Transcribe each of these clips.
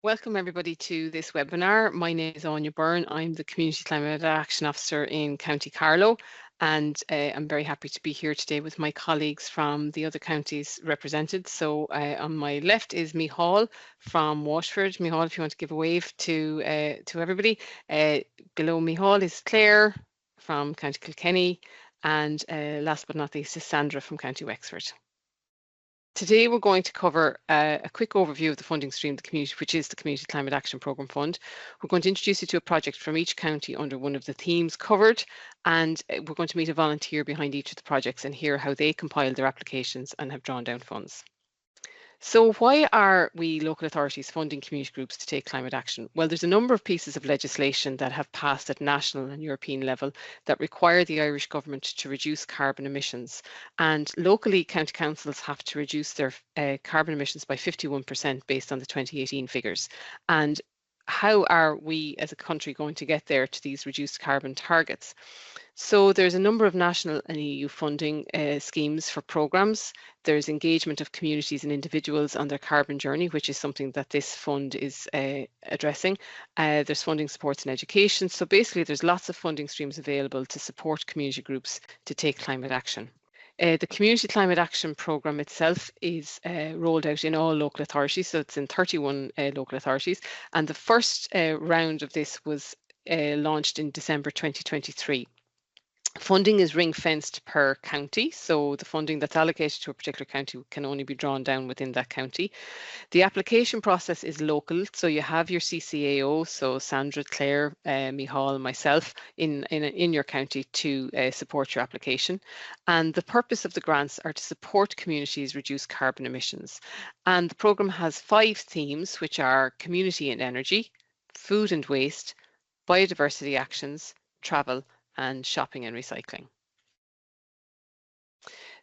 Welcome everybody to this webinar. My name is Anya Byrne. I'm the Community Climate Action Officer in County Carlow, and I'm very happy to be here today with my colleagues from the other counties represented. So on my left is Micheál from Waterford. Micheál, if you want to give a wave to everybody. Below Micheál is Claire from County Kilkenny, and last but not least is Sandra from County Wexford. Today we're going to cover a quick overview of the funding stream of the community, which is the Community Climate Action Programme Fund. We're going to introduce you to a project from each county under one of the themes covered, and we're going to meet a volunteer behind each of the projects and hear how they compiled their applications and have drawn down funds. So why are we local authorities funding community groups to take climate action? Well, there's a number of pieces of legislation that have passed at national and European level that require the Irish government to reduce carbon emissions. And locally, county councils have to reduce their carbon emissions by 51% based on the 2018 figures. And how are we as a country going to get there to these reduced carbon targets? So there's a number of national and EU funding schemes for programmes. There's engagement of communities and individuals on their carbon journey, which is something that this fund is addressing. There's funding supports in education. So basically there's lots of funding streams available to support community groups to take climate action. The Community Climate Action Programme itself is rolled out in all local authorities, so it's in 31 local authorities, and the first round of this was launched in December 2023. Funding is ring-fenced per county, so the funding that's allocated to a particular county can only be drawn down within that county. The application process is local, so you have your CCAO, so Sandra, Claire, Micheál, myself in your county to support your application. And the purpose of the grants are to support communities reduce carbon emissions. And the programme has 5 themes, which are community and energy, food and waste, biodiversity actions, travel, and shopping and recycling.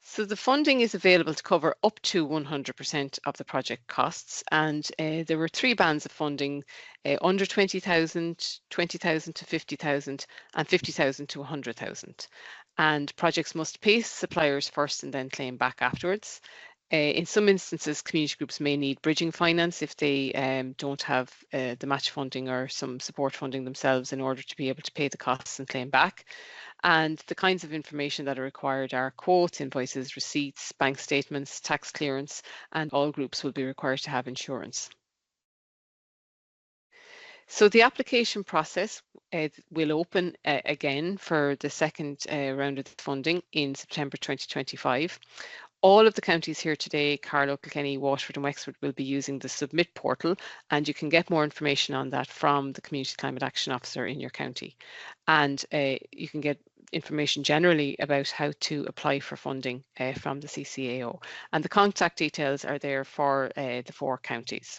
So the funding is available to cover up to 100% of the project costs, and there were 3 bands of funding, under 20,000, 20,000 to 50,000, and 50,000 to 100,000. And projects must pay suppliers first and then claim back afterwards. In some instances, community groups may need bridging finance if they don't have the match funding or some support funding themselves in order to be able to pay the costs and claim back. And the kinds of information that are required are quotes, invoices, receipts, bank statements, tax clearance, and all groups will be required to have insurance. So the application process will open again for the second round of the funding in September 2025. All of the counties here today, Carlow, Kilkenny, Waterford and Wexford, will be using the Submit portal, and you can get more information on that from the Community Climate Action Officer in your county. And you can get information generally about how to apply for funding from the CCAO. And the contact details are there for the 4 counties.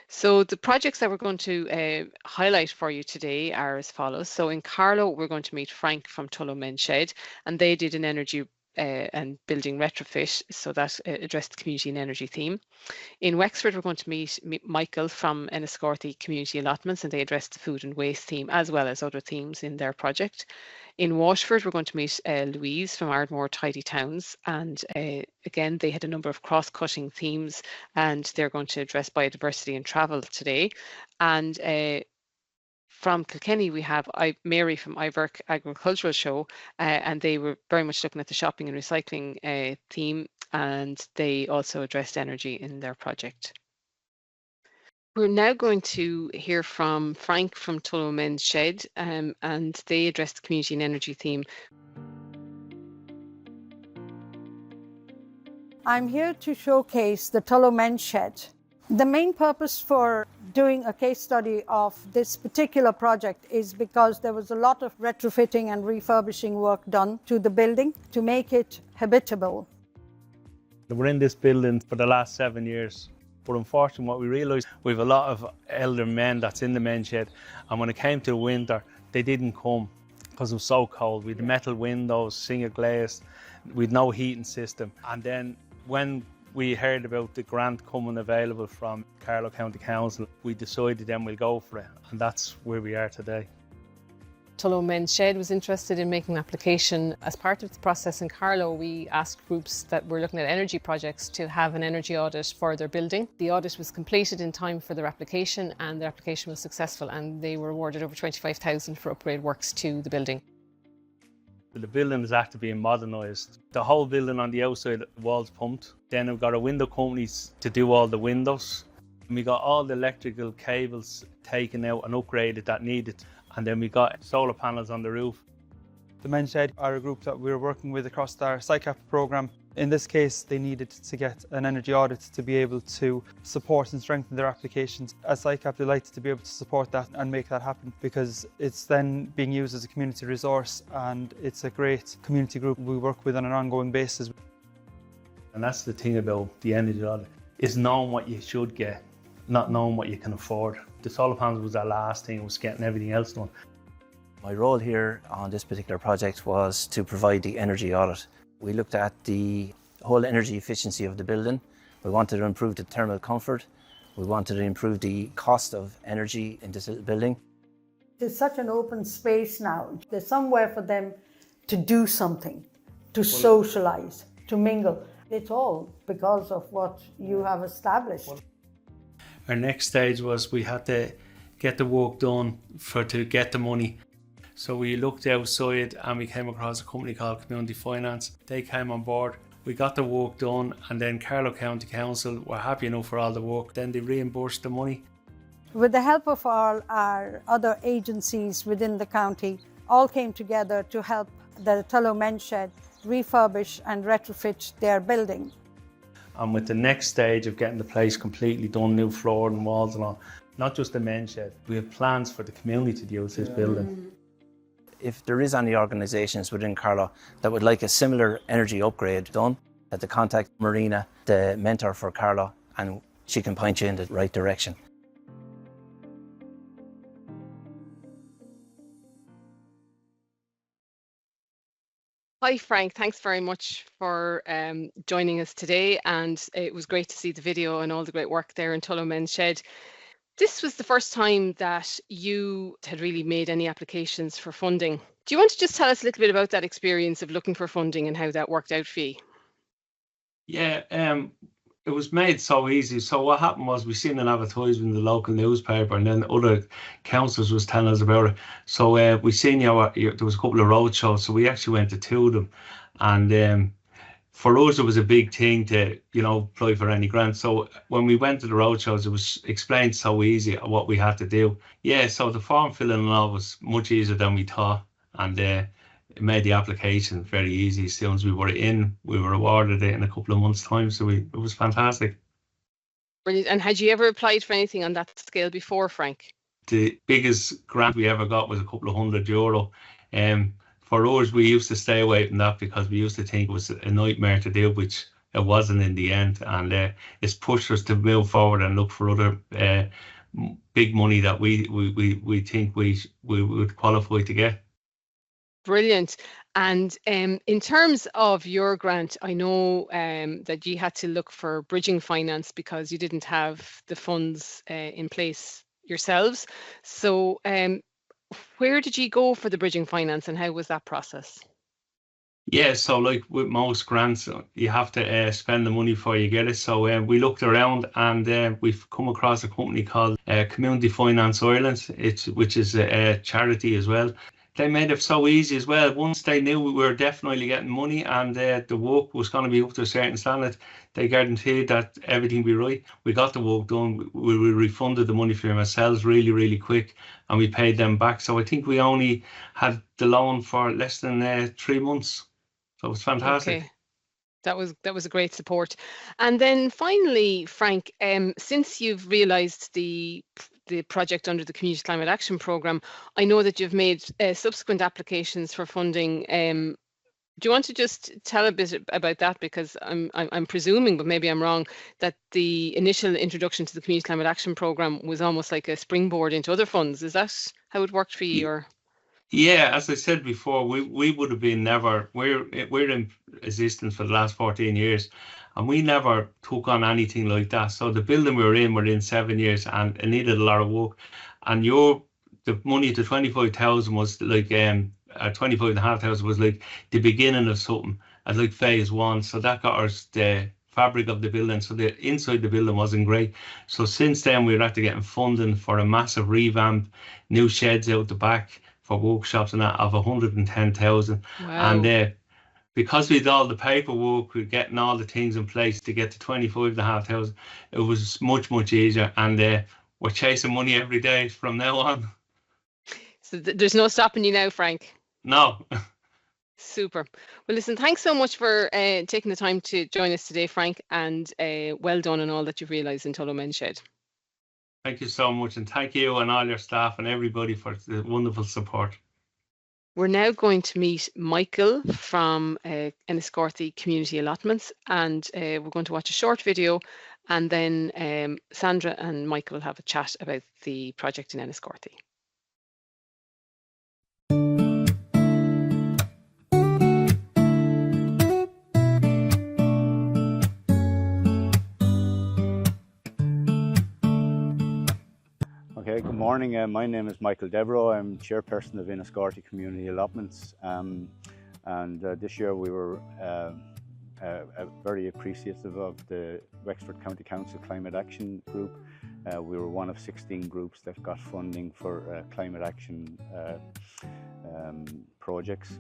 So the projects that we're going to highlight for you today are as follows. So in Carlow, we're going to meet Frank from Tullow Men Shed, and they did an energy and building retrofit, so that addressed the community and energy theme. In Wexford, we're going to meet Michael from Enniscorthy Community Allotments, and they addressed the food and waste theme as well as other themes in their project. In Waterford, we're going to meet Louise from Ardmore Tidy Towns, and again, they had a number of cross-cutting themes, and they're going to address biodiversity and travel today. And from Kilkenny, we have Mary from Iverk Agricultural Show, and they were very much looking at the shopping and recycling theme, and they also addressed energy in their project. We're now going to hear from Frank from Tullow Men's Shed, and they addressed the community and energy theme. I'm here to showcase the Tullow Men's Shed. The main purpose for doing a case study of this particular project is because there was a lot of retrofitting and refurbishing work done to the building to make it habitable. We're in this building for the last 7 years, but unfortunately what we realised, we have a lot of elder men that's in the men's shed, and when it came to winter, they didn't come because it was so cold. We had metal windows, single glazed, we had no heating system. And then when we heard about the grant coming available from Carlow County Council, we decided then we'll go for it, and that's where we are today. Tullow Men's Shed was interested in making an application. As part of the process in Carlow, we asked groups that were looking at energy projects to have an energy audit for their building. The audit was completed in time for their application, and their application was successful, and they were awarded over 25,000 for upgrade works to the building. The building is after being modernised. The whole building on the outside walls pumped. Then we've got our window companies to do all the windows. And we got all the electrical cables taken out and upgraded that needed. And then we got solar panels on the roof. The Men's Shed are a group that we're working with across our CCAP programme. In this case, they needed to get an energy audit to be able to support and strengthen their applications. As CCAP, delighted to be able to support that and make that happen, because it's then being used as a community resource, and it's a great community group we work with on an ongoing basis. And that's the thing about the energy audit, is knowing what you should get, not knowing what you can afford. The solar panels was our last thing, was getting everything else done. My role here on this particular project was to provide the energy audit. We looked at the whole energy efficiency of the building. We wanted to improve the thermal comfort. We wanted to improve the cost of energy in this building. It's such an open space now. There's somewhere for them to do something, to socialize, to mingle. It's all because of what you have established. Our next stage was we had to get the work done to get the money. So we looked outside and we came across a company called Community Finance. They came on board, we got the work done, and then Carlow County Council were happy enough for all the work. Then they reimbursed the money. With the help of all our other agencies within the county, all came together to help the Tullow Men's Shed refurbish and retrofit their building. And with the next stage of getting the place completely done, new floor and walls and all, not just the men's shed, we have plans for the community to use this building. If there is any organisations within Carlow that would like a similar energy upgrade done, that to contact Marina, the mentor for Carlow, and she can point you in the right direction. Hi Frank, thanks very much for joining us today, and it was great to see the video and all the great work there in Tullow Men's Shed. This was the first time that you had really made any applications for funding. Do you want to just tell us a little bit about that experience of looking for funding and how that worked out for you? Yeah, it was made so easy. So what happened was we seen an advertisement in the local newspaper, and then other councillors was telling us about it. So we seen there was a couple of road shows, so we actually went to two of them. And for us, it was a big thing to, apply for any grant. So when we went to the road shows, it was explained so easy what we had to do. Yeah, so the form filling and all was much easier than we thought. And it made the application very easy. As soon as we were in, we were awarded it in a couple of months' time. So it was fantastic. Brilliant. And had you ever applied for anything on that scale before, Frank? The biggest grant we ever got was a couple of €100. For us, we used to stay away from that because we used to think it was a nightmare to do, which it wasn't in the end. And it's pushed us to move forward and look for other big money that we think we would qualify to get. Brilliant. And in terms of your grant, I know that you had to look for bridging finance because you didn't have the funds in place yourselves. So where did you go for the bridging finance, and how was that process? Yeah, so like with most grants, you have to spend the money before you get it. So we looked around, and we've come across a company called Community Finance Ireland, which is a charity as well. They made it so easy as well. Once they knew we were definitely getting money and the work was going to be up to a certain standard, they guaranteed that everything would be right. We got the work done. We refunded the money for ourselves really, really quick, and we paid them back. So I think we only had the loan for less than 3 months. So it was fantastic. Okay. That was a great support. And then finally, Frank, since you've realised the project under the Community Climate Action Programme, I know that you've made subsequent applications for funding. Do you want to just tell a bit about that? Because I'm presuming, but maybe I'm wrong, that the initial introduction to the Community Climate Action Programme was almost like a springboard into other funds. Is that how it worked for you? Or? Yeah, as I said before, we would have been we're in existence for the last 14 years, and we never took on anything like that. So the building we're in 7 years, and it needed a lot of work. And the money, the 25,000 was like 25,500 was like the beginning of something as like phase one. So that got us the fabric of the building. So the inside the building wasn't great. So since then we were after getting funding for a massive revamp, new sheds out the back for workshops and that of 110,000. Wow. And because we did all the paperwork, we're getting all the things in place to get to 25,500. It was much, much easier. And we're chasing money every day from now on. So there's no stopping you now, Frank. No. Super. Well, listen, thanks so much for taking the time to join us today, Frank, and well done on all that you've realised in Tullow Men's Shed. Thank you so much, and thank you and all your staff and everybody for the wonderful support. We're now going to meet Michael from Enniscorthy Community Allotments, and we're going to watch a short video, and then Sandra and Michael will have a chat about the project in Enniscorthy. Okay, good morning. My name is Michael Devereux. I'm chairperson of Enniscorthy Community Allotments, and this year we were very appreciative of the Wexford County Council Climate Action Group. We were one of 16 groups that got funding for climate action projects.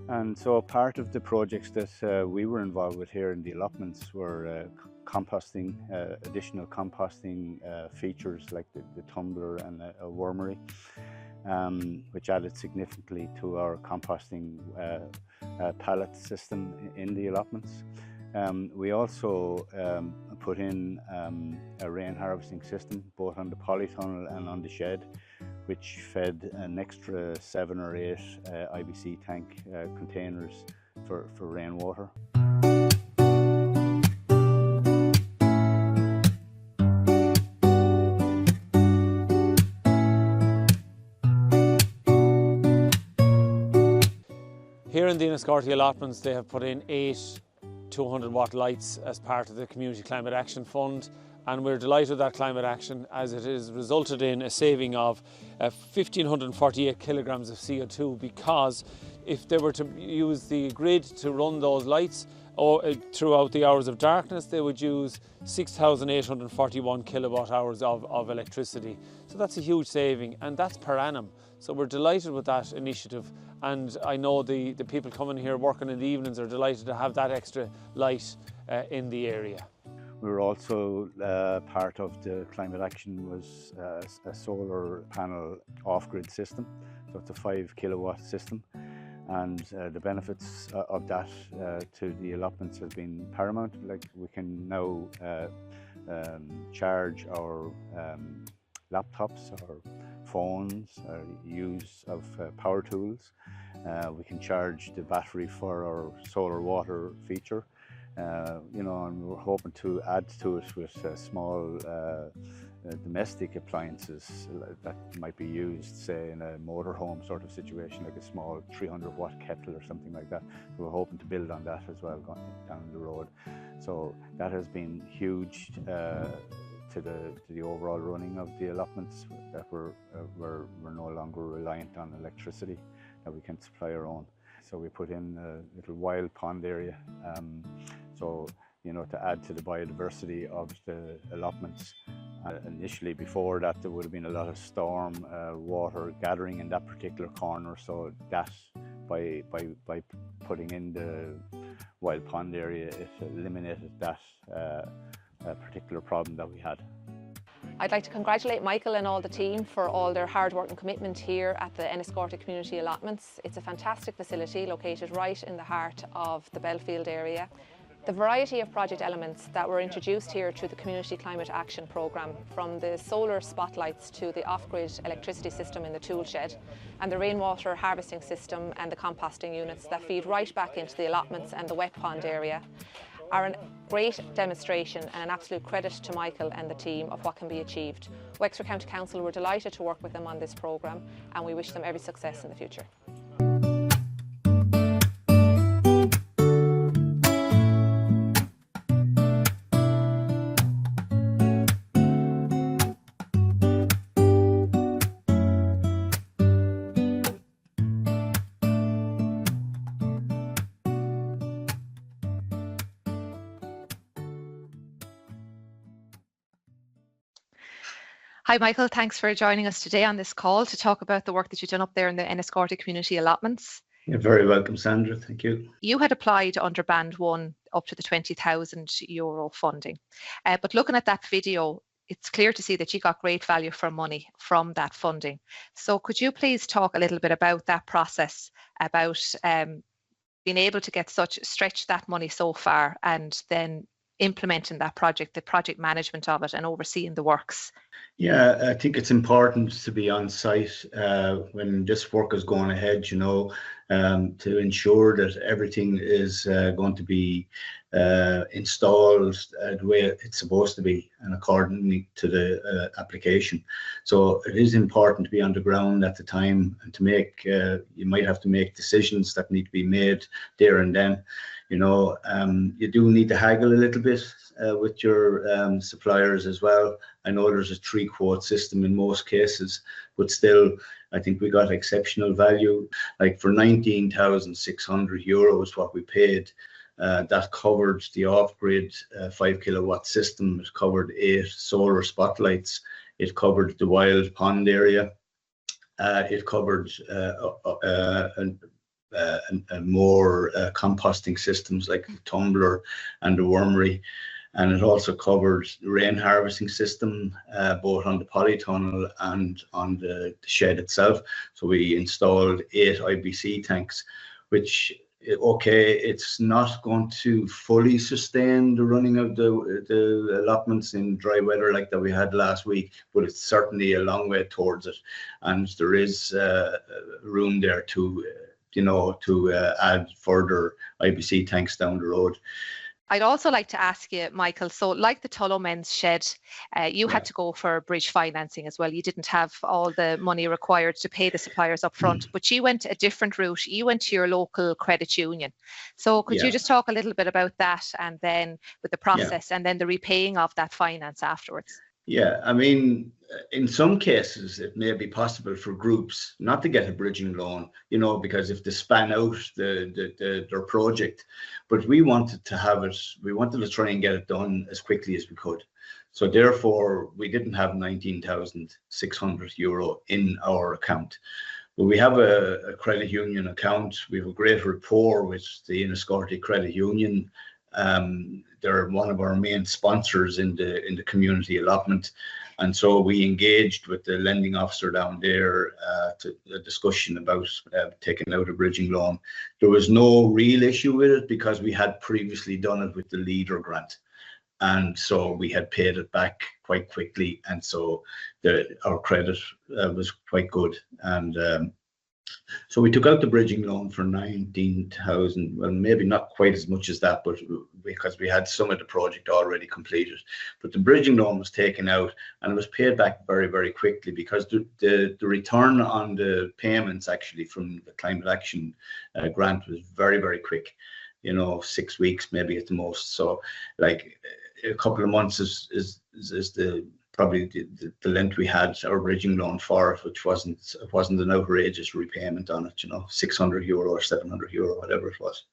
And so part of the projects that we were involved with here in the allotments were composting, additional composting features like the tumbler and a wormery, which added significantly to our composting pallet system in the allotments. We also put in a rain harvesting system both on the polytunnel and on the shed, which fed an extra 7 or 8 IBC tank containers for rainwater. Here in the Enniscorthy allotments, they have put in 8 200-watt lights as part of the Community Climate Action Fund, and we're delighted with that climate action as it has resulted in a saving of 1,548 kilograms of CO2, because if they were to use the grid to run those lights throughout the hours of darkness, they would use 6,841 kilowatt hours of electricity. So that's a huge saving, and that's per annum. So we're delighted with that initiative, and I know the people coming here working in the evenings are delighted to have that extra light in the area. We were also part of the climate action was a solar panel off-grid system. So it's a 5 kilowatt system, and the benefits of that to the allotments has been paramount. Like, we can now charge our laptops, our phones, use of power tools. We can charge the battery for our solar water feature. You know, and we're hoping to add to it with small domestic appliances that might be used, say, in a motorhome sort of situation, like a small 300-watt kettle or something like that. We're hoping to build on that as well going down the road. So that has been huge to the overall running of the allotments, that we're no longer reliant on electricity, that we can supply our own. So we put in a little wild pond area, so, you know, to add to the biodiversity of the allotments. Initially, before that, there would have been a lot of storm water gathering in that particular corner, so that by putting in the wild pond area, it eliminated that particular problem that we had. I'd like to congratulate Michael and all the team for all their hard work and commitment here at the Enniscorthy Community Allotments. It's a fantastic facility located right in the heart of the Belfield area. The variety of project elements that were introduced here through the Community Climate Action Programme, from the solar spotlights to the off-grid electricity system in the tool shed, and the rainwater harvesting system and the composting units that feed right back into the allotments and the wet pond area, are a great demonstration and an absolute credit to Michael and the team of what can be achieved. Wexford County Council were delighted to work with them on this programme, and we wish them every success in the future. Hi Michael, thanks for joining us today on this call to talk about the work that you've done up there in the Enniscorthy community allotments. You're very welcome, Sandra. Thank you. You had applied under Band 1 up to the €20,000 funding. But looking at that video, it's clear to see that you got great value for money from that funding. So could you please talk a little bit about that process, about being able to stretch that money so far and then implementing that project, the project management of it and overseeing the works? Yeah, I think it's important to be on site when this work is going ahead, to ensure that everything is going to be installed the way it's supposed to be and according to the application. So it is important to be on the ground at the time and to make, you might have to make decisions that need to be made there and then. You do need to haggle a little bit with your suppliers as well. I know there's a 3-quote system in most cases, but still, I think we got exceptional value. Like for €19,600 what we paid, that covered the off-grid 5-kilowatt system. It covered 8 solar spotlights. It covered the wild pond area. It covered more composting systems like the tumbler and the wormery. And it also covered the rain harvesting system, both on the polytunnel and on the shed itself. So we installed 8 IBC tanks, which, okay, it's not going to fully sustain the running of the allotments in dry weather like that we had last week, but it's certainly a long way towards it. And there is room there to add further IBC tanks down the road. I'd also like to ask you, Michael, so like the Tullow Men's Shed, you had to go for bridge financing as well. You didn't have all the money required to pay the suppliers up front, but you went a different route. You went to your local credit union. So could you just talk a little bit about that and then with the process and then the repaying of that finance afterwards? Yeah, I mean, in some cases, it may be possible for groups not to get a bridging loan, because if they span out their project, but we wanted to have it, we wanted to try and get it done as quickly as we could. So therefore, we didn't have €19,600 in our account. But we have a credit union account. We have a great rapport with the Enniscorthy Credit Union. They're one of our main sponsors in the community allotment, and so we engaged with the lending officer down there to a discussion about taking out a bridging loan. There was no real issue with it because we had previously done it with the Leader grant, and so we had paid it back quite quickly, and so our credit was quite good. And so we took out the bridging loan for 19,000, well, maybe not quite as much as that, but because we had some of the project already completed. But the bridging loan was taken out and it was paid back very, very quickly because the return on the payments actually from the climate action grant was very, very quick, 6 weeks maybe at the most. So like a couple of months is probably the length we had our bridging loan for it, which wasn't an outrageous repayment on it, €600 or €700, whatever it was.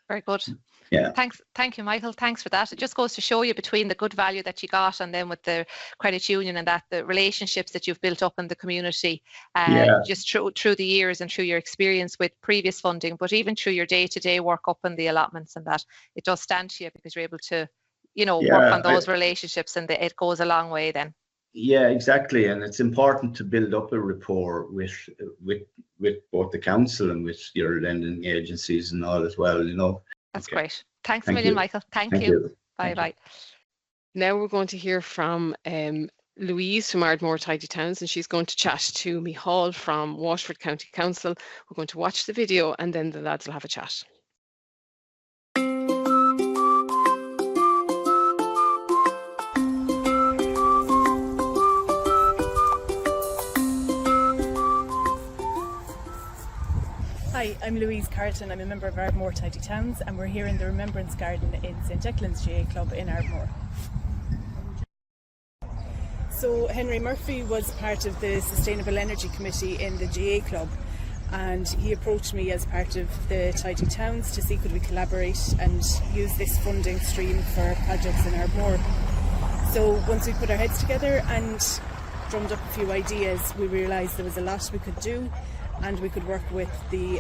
Very good. Yeah. Thank you, Michael. Thanks for that. It just goes to show you between the good value that you got and then with the credit union and that the relationships that you've built up in the community, just through the years and through your experience with previous funding, but even through your day-to-day work up in the allotments and that, it does stand to you because you're able to work on those relationships, and it goes a long way then. Yeah, exactly. And it's important to build up a rapport with both the council and with your lending agencies and all as well, That's great. Thanks a million, Michael. Thank you. Bye. Now we're going to hear from Louise from Ardmore Tidy Towns, and she's going to chat to Micheál from Waterford County Council. We're going to watch the video and then the lads will have a chat. Hi, I'm Louise Carton. I'm a member of Ardmore Tidy Towns, and we're here in the Remembrance Garden in St Declan's GA Club in Ardmore. So Henry Murphy was part of the Sustainable Energy Committee in the GA Club, and he approached me as part of the Tidy Towns to see could we collaborate and use this funding stream for projects in Ardmore. So once we put our heads together and drummed up a few ideas, we realised there was a lot we could do, and we could work with the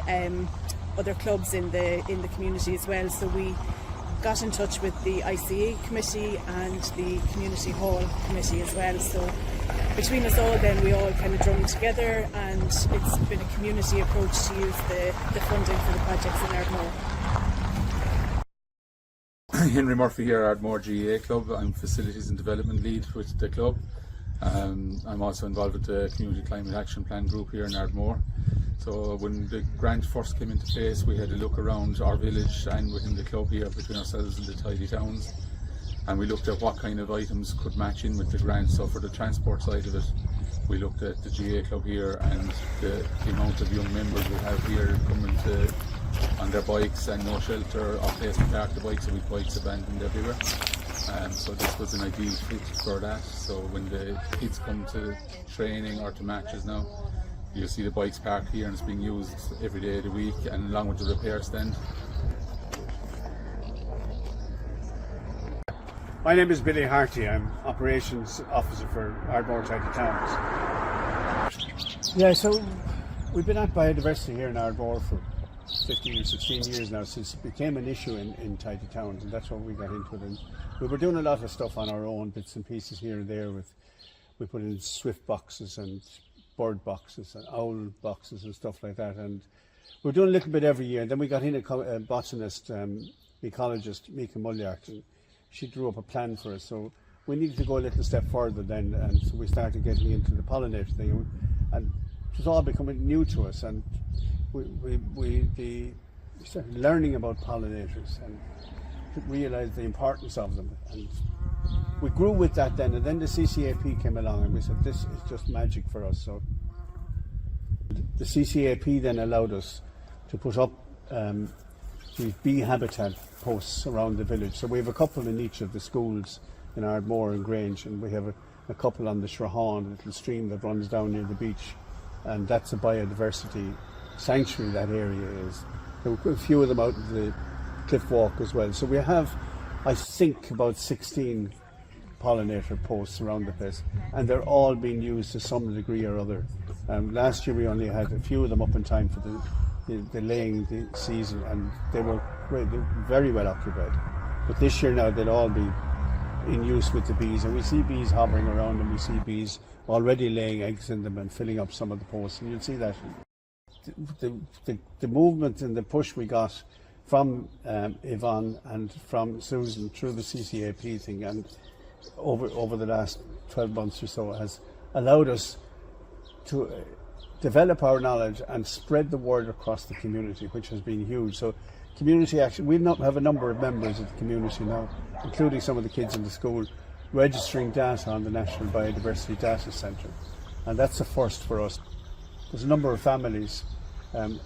other clubs in the community as well. So we got in touch with the ICA committee and the community hall committee as well. So between us all then we all kind of drummed together, and it's been a community approach to use the funding for the projects in Ardmore. Henry Murphy here, Ardmore GAA Club. I'm Facilities and Development Lead with the club. I'm also involved with the Community Climate Action Plan group here in Ardmore. So when the grant first came into place, we had a look around our village and within the club here between ourselves and the tidy towns, and we looked at what kind of items could match in with the grant. So for the transport side of it, we looked at the GAA club here and the amount of young members we have here coming on their bikes and no shelter or place to park the bikes, so with bikes abandoned everywhere. So this was an ideal fit for that. So when the kids come to training or to matches now, you'll see the bikes parked here and it's being used every day of the week, and along with the repair stand. My name is Billy Harty. I'm Operations Officer for Ardmore Tidy Towns. Yeah, so we've been at biodiversity here in Ardmore for 15 or 16 years now, since it became an issue in tidy towns, and that's what we got into it. And we were doing a lot of stuff on our own, bits and pieces here and there. We put in swift boxes and bird boxes and owl boxes and stuff like that, and we're doing a little bit every year. And then we got in a botanist, ecologist, Mika Mulyart, and she drew up a plan for us. So we needed to go a little step further then, and so we started getting into the pollinator thing, and it was all becoming new to us, and we started learning about pollinators and realised the importance of them, and we grew with that then. And then the CCAP came along and we said, this is just magic for us. So the CCAP then allowed us to put up these bee habitat posts around the village. So we have a couple in each of the schools in Ardmore and Grange, and we have a couple on the Shrahan, a little stream that runs down near the beach, and that's a biodiversity sanctuary, that area is. There were a few of them out in the cliff walk as well. So we have, I think, about 16 pollinator posts around the place, and they're all being used to some degree or other. Last year we only had a few of them up in time for the laying season, and they were great, they were very well occupied. But this year now they'll all be in use with the bees, and we see bees hovering around, and we see bees already laying eggs in them and filling up some of the posts, and you'll see that. The movement and the push we got from Yvonne and from Susan through the CCAP thing, and over the last 12 months or so, has allowed us to develop our knowledge and spread the word across the community, which has been huge. So community action, we have a number of members of the community now, including some of the kids in the school, registering data on the National Biodiversity Data Centre, and that's a first for us. There's a number of families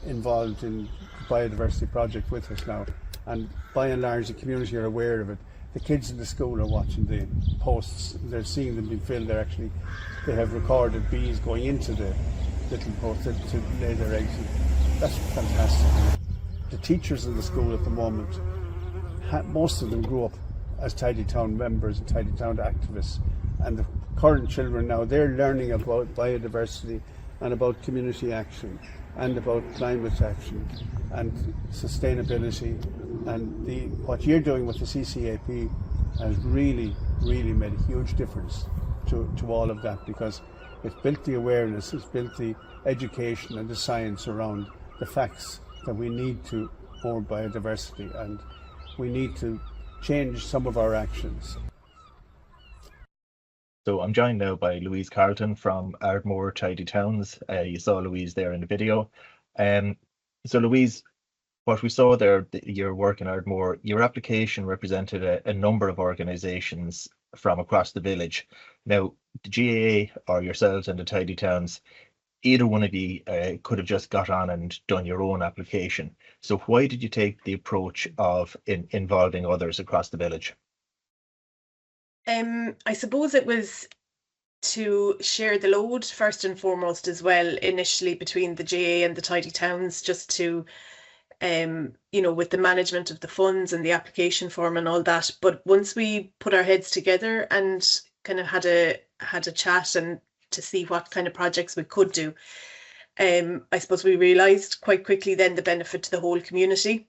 involved in the biodiversity project with us now, and by and large the community are aware of it. The kids in the school are watching the posts, they're seeing them being filled. They have recorded bees going into the little posts to lay their eggs. That's fantastic. The teachers in the school at the moment, most of them grew up as Tidy Town members and Tidy Town activists, and the current children now, they're learning about biodiversity and about community action and about climate action and sustainability. And what you're doing with the CCAP has really made a huge difference to all of that, because it's built the awareness, it's built the education and the science around the facts that we need to more biodiversity, and we need to change some of our actions. So I'm joined now by Louise Carlton from Ardmore Tidy Towns. You saw Louise there in the video. So Louise, what we saw there, your work in Ardmore, your application represented a number of organisations from across the village. Now, the GAA or yourselves and the Tidy Towns, either one of you could have just got on and done your own application. So why did you take the approach of involving others across the village? I suppose it was to share the load first and foremost as well, initially between the GA and the Tidy Towns, just to with the management of the funds and the application form and all that. But once we put our heads together and kind of had a chat and to see what kind of projects we could do. I suppose we realised quite quickly then the benefit to the whole community.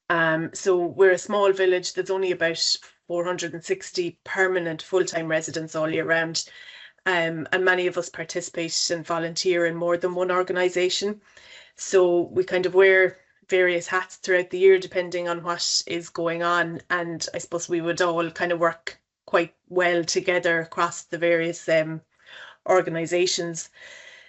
So we're a small village. There's only about 460 permanent full-time residents all year round. And many of us participate and volunteer in more than one organisation. So we kind of wear various hats throughout the year depending on what is going on. And I suppose we would all kind of work quite well together across the various organisations.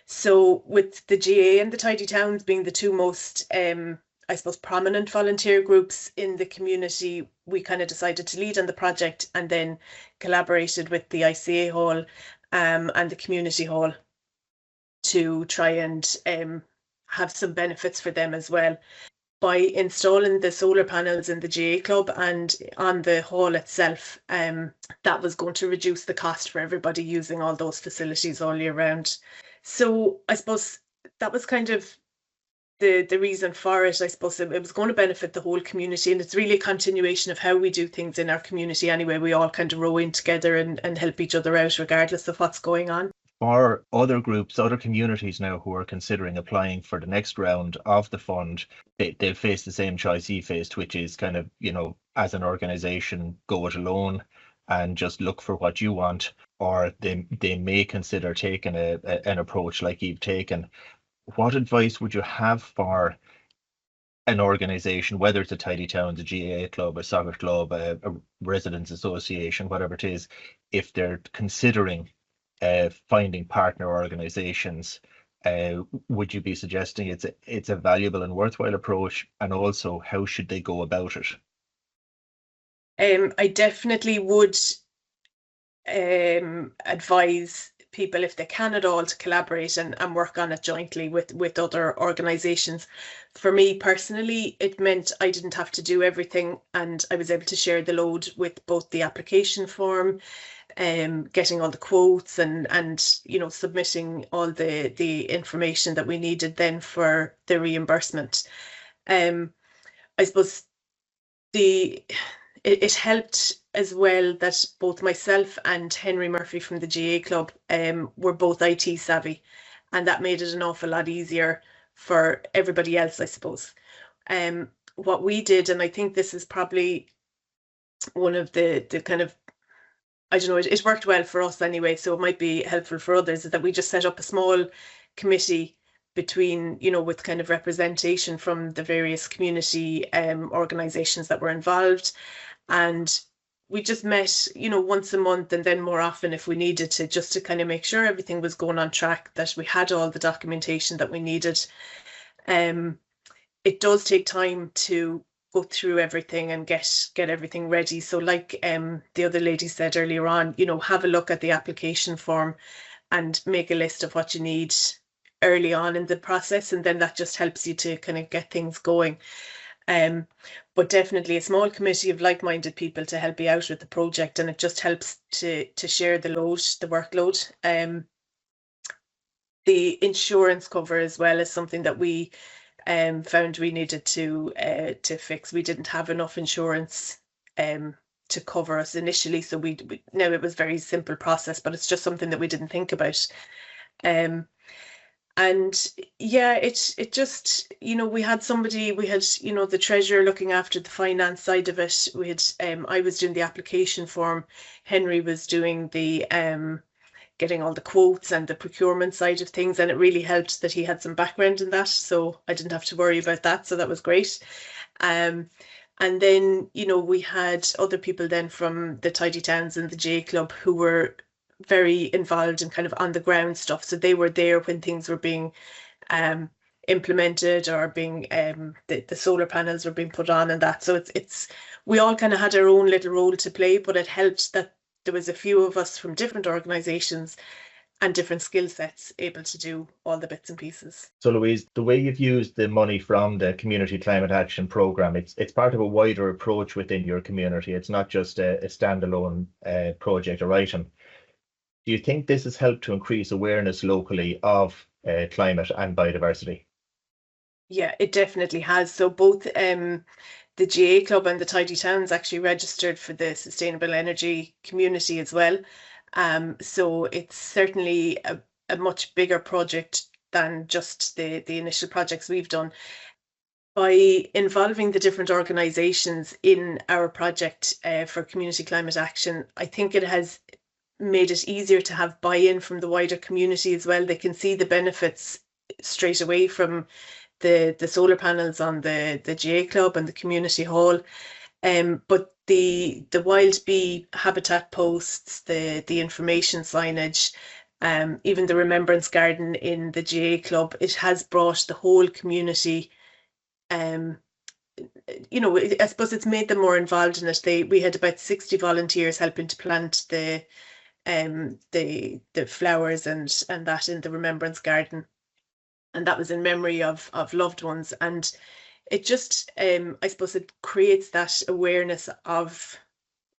So with the GA and the Tidy Towns being the two most, I suppose, prominent volunteer groups in the community, we kind of decided to lead on the project and then collaborated with the ICA Hall and the Community Hall to try and have some benefits for them as well. By installing the solar panels in the GA Club and on the hall itself, that was going to reduce the cost for everybody using all those facilities all year round. So I suppose that was kind of the reason for it. I suppose it was going to benefit the whole community, and it's really a continuation of how we do things in our community anyway. We all kind of row in together and help each other out regardless of what's going on. For other groups, other communities now who are considering applying for the next round of the fund, they'll face the same choice you faced, which is kind of, as an organisation, go it alone and just look for what you want, or they may consider taking an approach like you've taken. What advice would you have for an organisation, whether it's a Tidy Towns, a GAA club, a soccer club, a residents association, whatever it is, if they're considering finding partner organisations? Would you be suggesting it's a valuable and worthwhile approach, and also how should they go about it? I definitely would advise people, if they can at all, to collaborate and work on it jointly with other organisations. For me personally, it meant I didn't have to do everything, and I was able to share the load with both the application form, getting all the quotes and submitting all the information that we needed then for the reimbursement. I suppose it helped as well that both myself and Henry Murphy from the GA Club were both IT savvy, and that made it an awful lot easier for everybody else, I suppose. What we did, and I think this is probably one of the kind of, I don't know, it worked well for us anyway, so it might be helpful for others, is that we just set up a small committee between, with kind of representation from the various community organisations that were involved. And we just met, once a month, and then more often if we needed to, just to kind of make sure everything was going on track, that we had all the documentation that we needed. It does take time to go through everything and get everything ready. So like the other lady said earlier on, have a look at the application form and make a list of what you need early on in the process, and then that just helps you to kind of get things going. But definitely a small committee of like-minded people to help you out with the project, and it just helps to share the load, the workload. The insurance cover as well is something that we found we needed to fix. We didn't have enough insurance to cover us initially, so we now it was a very simple process, but it's just something that we didn't think about. And yeah, it just, we had somebody, the treasurer looking after the finance side of it. We had I was doing the application form, Henry was doing the getting all the quotes and the procurement side of things, and it really helped that he had some background in that, so I didn't have to worry about that, so that was great. And then, we had other people then from the Tidy Towns and the J Club who were very involved in kind of on the ground stuff, so they were there when things were being implemented or being the solar panels were being put on and that. So it's we all kind of had our own little role to play, but it helped that there was a few of us from different organisations and different skill sets able to do all the bits and pieces. So Louise, the way you've used the money from the Community Climate Action Programme, it's part of a wider approach within your community. It's not just a standalone project or item. Do you think this has helped to increase awareness locally of climate and biodiversity? Yeah, it definitely has. So both the GA Club and the Tidy Towns actually registered for the Sustainable Energy Community as well. So it's certainly a much bigger project than just the initial projects we've done. By involving the different organisations in our project for community climate action, I think it has made it easier to have buy-in from the wider community as well. They can see the benefits straight away from the solar panels on the GA Club and the community hall. But the wild bee habitat posts, the information signage, even the remembrance garden in the GA Club, it has brought the whole community. You know, I suppose it's made them more involved in it. We had about 60 volunteers helping to plant the flowers and that in the remembrance garden, and that was in memory of loved ones. And it just I suppose it creates that awareness of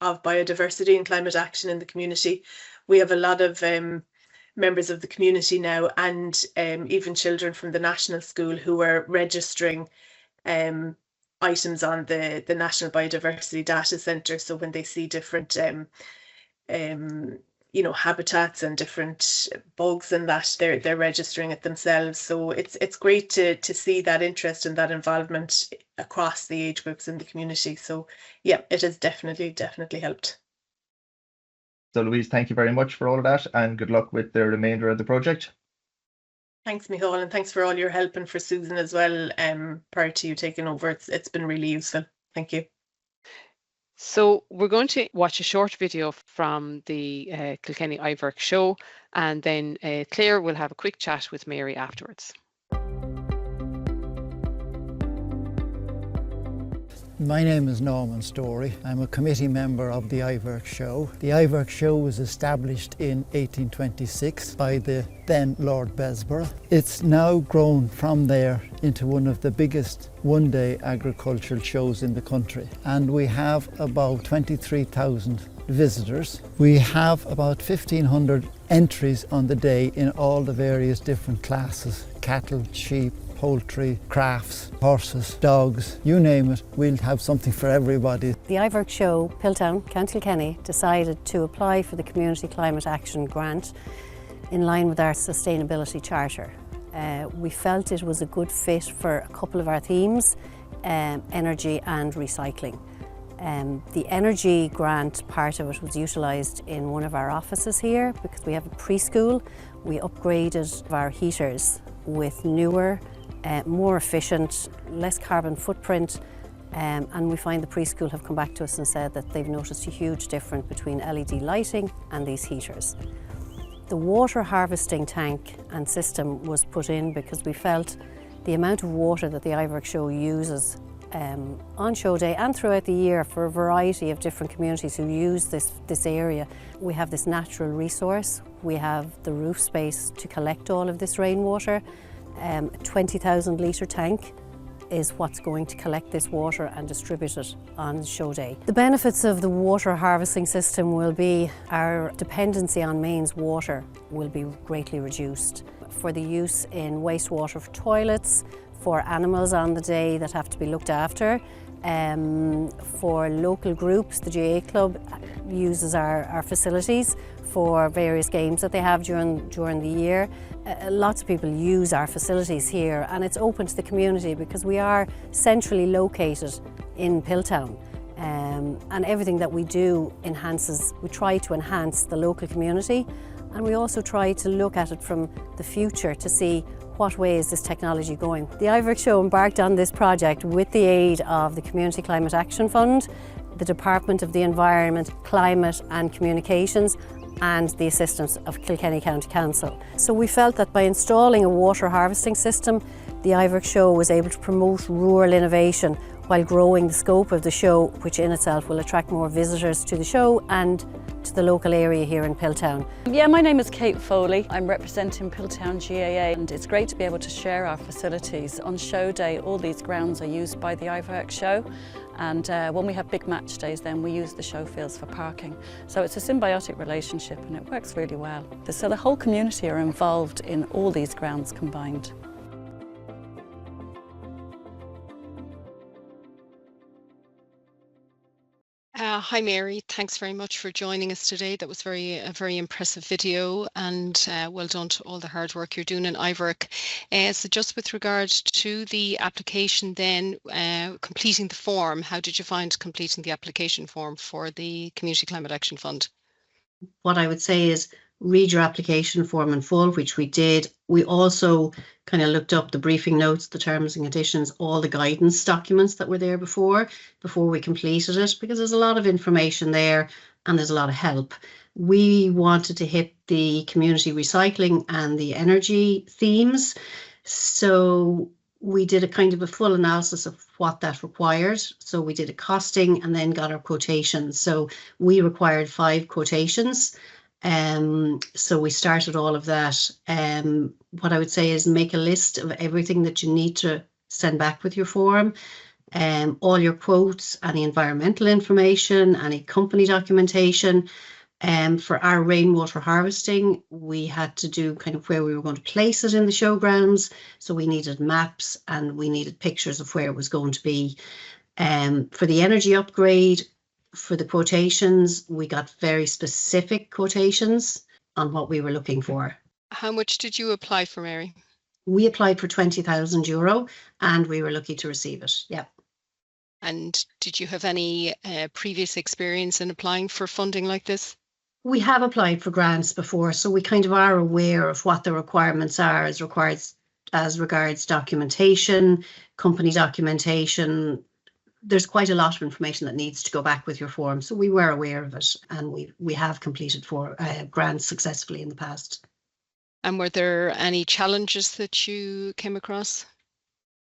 biodiversity and climate action in the community. We have a lot of members of the community now, and even children from the national school who are registering items on the National Biodiversity Data Centre. So when they see different you know, habitats and different bugs and that, they're registering it themselves. So it's great to see that interest and that involvement across the age groups in the community. So yeah, it has definitely helped. So Louise, thank you very much for all of that, and good luck with the remainder of the project. Thanks, Micheál, and thanks for all your help, and for Susan as well, prior to you taking over. It's been really useful. Thank you. So we're going to watch a short video from the Kilkenny iVerk show, and then Claire will have a quick chat with Mary afterwards. My name is Norman Story. I'm a committee member of the iVerk show. The iVerk show was established in 1826 by the then Lord Besborough. It's now grown from there into one of the biggest one-day agricultural shows in the country. And we have about 23,000 visitors. We have about 1,500 entries on the day in all the various different classes: cattle, sheep, poultry, crafts, horses, dogs, you name it, we'll have something for everybody. The iVerk show, Piltown, County Kilkenny, decided to apply for the Community Climate Action Grant in line with our sustainability charter. We felt it was a good fit for a couple of our themes, energy and recycling. The energy grant part of it was utilised in one of our offices here because we have a preschool. We upgraded our heaters with newer, more efficient, less carbon footprint, and we find the preschool have come back to us and said that they've noticed a huge difference between LED lighting and these heaters. The water harvesting tank and system was put in because we felt the amount of water that the iVerk show uses on show day and throughout the year for a variety of different communities who use this area. We have this natural resource. We have the roof space to collect all of this rainwater. A 20,000 litre tank is what's going to collect this water and distribute it on show day. The benefits of the water harvesting system will be our dependency on mains water will be greatly reduced. For the use in wastewater for toilets, for animals on the day that have to be looked after, for local groups, the GA Club uses our facilities for various games that they have during the year. Lots of people use our facilities here, and it's open to the community because we are centrally located in Piltown, and everything that we do we try to enhance the local community, and we also try to look at it from the future to see what way is this technology going. The iVerk show embarked on this project with the aid of the Community Climate Action Fund, the Department of the Environment, Climate and Communications, and the assistance of Kilkenny County Council. So we felt that by installing a water harvesting system, the iVerk show was able to promote rural innovation while growing the scope of the show, which in itself will attract more visitors to the show and to the local area here in Piltown. Yeah, my name is Kate Foley. I'm representing Piltown GAA, and it's great to be able to share our facilities. On show day, all these grounds are used by the iVerk show, and when we have big match days, then we use the show fields for parking. So it's a symbiotic relationship and it works really well. So the whole community are involved in all these grounds combined. Hi Mary, thanks very much for joining us today. That was a very impressive video, and well done to all the hard work you're doing in Iverk. So just with regard to the application then, completing the form, how did you find completing the application form for the Community Climate Action Fund? What I would say is read your application form in full, which we did. We also kind of looked up the briefing notes, the terms and conditions, all the guidance documents that were there before we completed it, because there's a lot of information there and there's a lot of help. We wanted to hit the community recycling and the energy themes. So we did a kind of a full analysis of what that required. So we did a costing and then got our quotations. So we required 5 quotations. So we started all of that. What I would say is make a list of everything that you need to send back with your form. All your quotes, any environmental information, any company documentation. For our rainwater harvesting, we had to do kind of where we were going to place it in the showgrounds. So we needed maps and we needed pictures of where it was going to be. For the energy upgrade, for the quotations, we got very specific quotations on what we were looking for. How much did you apply for, Mary? We applied for €20,000 and we were lucky to receive it. Yeah. And did you have any previous experience in applying for funding like this? We have applied for grants before, so we kind of are aware of what the requirements are as regards documentation, company documentation. There's quite a lot of information that needs to go back with your form, so we were aware of it, and we have completed for grants successfully in the past. And were there any challenges that you came across?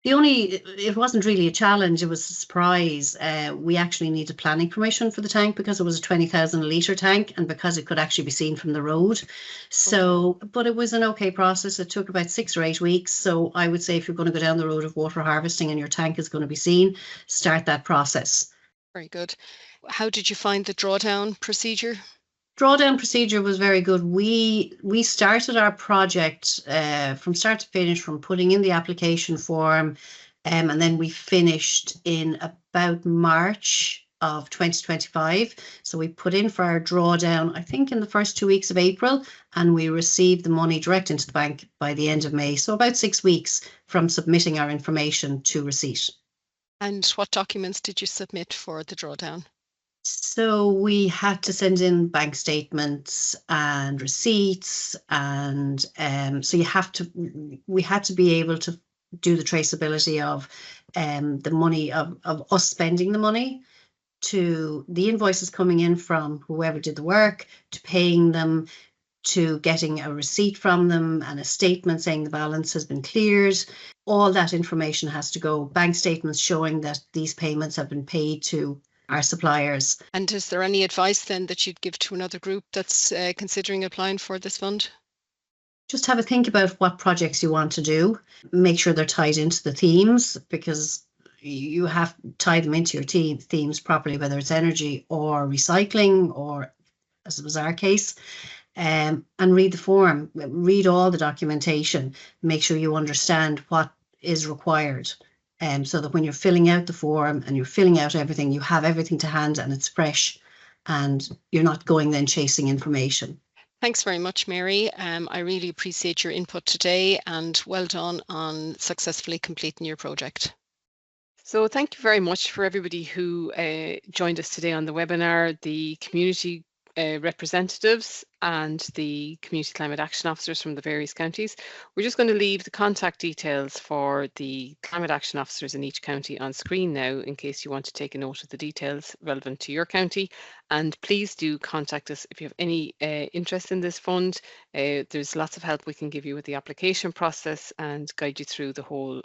It wasn't really a challenge, it was a surprise. We actually needed planning permission for the tank because it was a 20,000 litre tank and because it could actually be seen from the road. So, but it was an okay process. It took about 6 or 8 weeks. So I would say if you're going to go down the road of water harvesting and your tank is going to be seen, start that process. Very good. How did you find the drawdown procedure? Drawdown procedure was very good. We started our project from start to finish, from putting in the application form, and then we finished in about March of 2025. So we put in for our drawdown, I think in the first 2 weeks of April, and we received the money direct into the bank by the end of May. So about 6 weeks from submitting our information to receipt. And what documents did you submit for the drawdown? So we had to send in bank statements and receipts, and so we had to be able to do the traceability of the money of us spending the money, to the invoices coming in from whoever did the work, to paying them, to getting a receipt from them and a statement saying the balance has been cleared. All that information has to go. Bank statements showing that these payments have been paid to our suppliers. And is there any advice then that you'd give to another group that's considering applying for this fund? Just have a think about what projects you want to do. Make sure they're tied into the themes, because you have to tie them into your themes properly, whether it's energy or recycling, or as it was our case. And read the form, read all the documentation, make sure you understand what is required. So that when you're filling out the form and you're filling out everything, you have everything to hand and it's fresh and you're not going then chasing information. Thanks very much, Mary. I really appreciate your input today, and well done on successfully completing your project. So thank you very much for everybody who joined us today on the webinar, the community representatives and the Community Climate Action Officers from the various counties. We're just going to leave the contact details for the Climate Action Officers in each county on screen now, in case you want to take a note of the details relevant to your county. And please do contact us if you have any interest in this fund. There's lots of help we can give you with the application process and guide you through the whole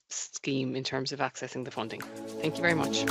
scheme in terms of accessing the funding. Thank you very much.